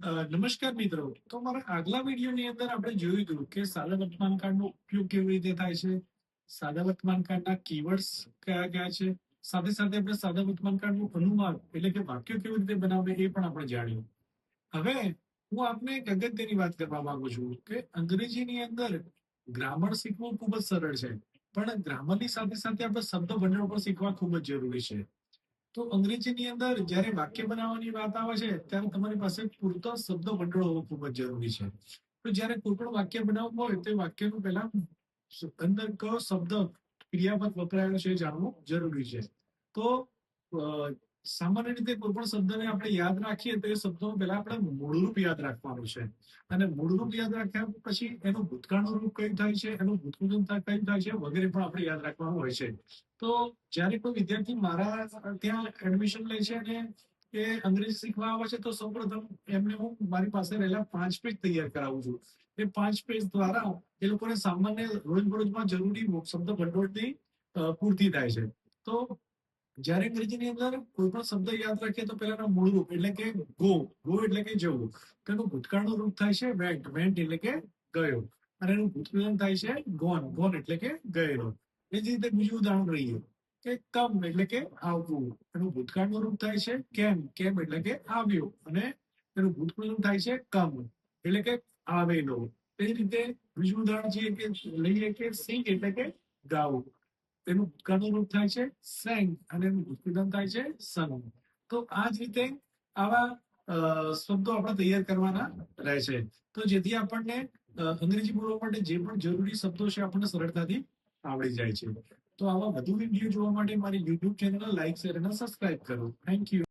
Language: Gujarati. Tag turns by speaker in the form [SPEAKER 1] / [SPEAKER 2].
[SPEAKER 1] નમસ્કાર મિત્રો. તો મારા આગલા વિડીયોની અંદર આપણે જોયું હતું કે સાદા વર્તમાન કાળનો ઉપયોગ કેવી રીતે થાય છે, સાદા વર્તમાન કાળના કીવર્ડ્સ કયા કયા છે, સાથે સાથે આપણે સાદા વર્તમાન કાળનું અનુમાન એટલે કે વાક્યો કેવી રીતે બનાવે એ પણ આપણે જાણ્યું. હવે હું આપને એક અગત્યની વાત કરવા માંગુ છું કે અંગ્રેજીની અંદર ગ્રામર શીખવું ખૂબ જ સરળ છે, પણ ગ્રામરની સાથે સાથે આપણે શબ્દ ભંડોળ પણ શીખવા ખૂબ જ જરૂરી છે. તો અંગ્રેજીની અંદર જ્યારે વાક્ય બનાવવાની વાત આવે છે ત્યારે તમારી પાસે પૂરતો શબ્દ ભંડોળ હોવો ખૂબ જ જરૂરી છે. તો જ્યારે કોઈ પણ વાક્ય બનાવવું હોય તો વાક્યનું પહેલા અંદર કયો શબ્દ ક્રિયાપદ વપરાયો છે એ જાણવું જરૂરી છે. તો સામાન્ય રીતે કોઈ પણ શબ્દને આપણે યાદ રાખીએ તો એ શબ્દોનું પહેલા આપણે મૂળરૂપ યાદ રાખવાનું છે, અને મૂળરૂપ યાદ રાખ્યા પછી એનું ભૂતકાળનું રૂપ કયું થાય છે, એનું ભૂતપૂર્વ કયું થાય છે વગેરે પણ આપણે યાદ રાખવાનું હોય છે. તો જ્યારે કોઈ વિદ્યાર્થી મારા ત્યાં એડમિશન લે છે અને એ અંગ્રેજી શીખવા આવે છે તો સૌપ્રથમ એમને હું મારી પાસે રહેલા 5 પેજ તૈયાર કરાવું છું. એ 5 પેજ દ્વારા એ લોકોને સામાન્ય રોજબરોજમાં જરૂરી શબ્દ ભંડોળની પૂર્તિ થાય છે. તો જ્યારે અંગ્રેજીની અંદર કોઈ પણ શબ્દ યાદ રાખીએ તો પહેલાના મૂળ રૂપ એટલે કે ગો એટલે કે જવું, તેનું ભૂતકાળનું રૂપ થાય છે વેન્ટ એટલે કે ગયો, અને એનું ભૂતપૂર્વ થાય છે ગોન એટલે કે ગયેલો. એ જ રીતે બીજું ઉદાહરણ લઈએ કે કમ એટલે કે આવવું, એનું ભૂતકાળનું રૂપ થાય છે કેમ એટલે કે આવ્યો, અને એનું ભૂતપૂર્વ થાય છે કમ એટલે કે આવેલો. એ જ રીતે બીજું ઉદાહરણ છે કે લઈએ કે સિંગ એટલે કે ગાવું, તેનું ભૂતકાળનું રૂપ થાય છે સેંગ અને એનું ભૂતપૂર્વ થાય છે સન. તો આ જ રીતે આવા શબ્દો આપણે તૈયાર કરવાના રહે છે, તો જેથી આપણને અંગ્રેજી બોલવા માટે જે પણ જરૂરી શબ્દો છે આપણને સરળતાથી આવડી જાય છે. તો આવા વધુ વિડીયો જોવા માટે મારી યુટ્યુબ ચેનલ લાઈક શેર અને સબસ્ક્રાઇબ કરો. Thank you.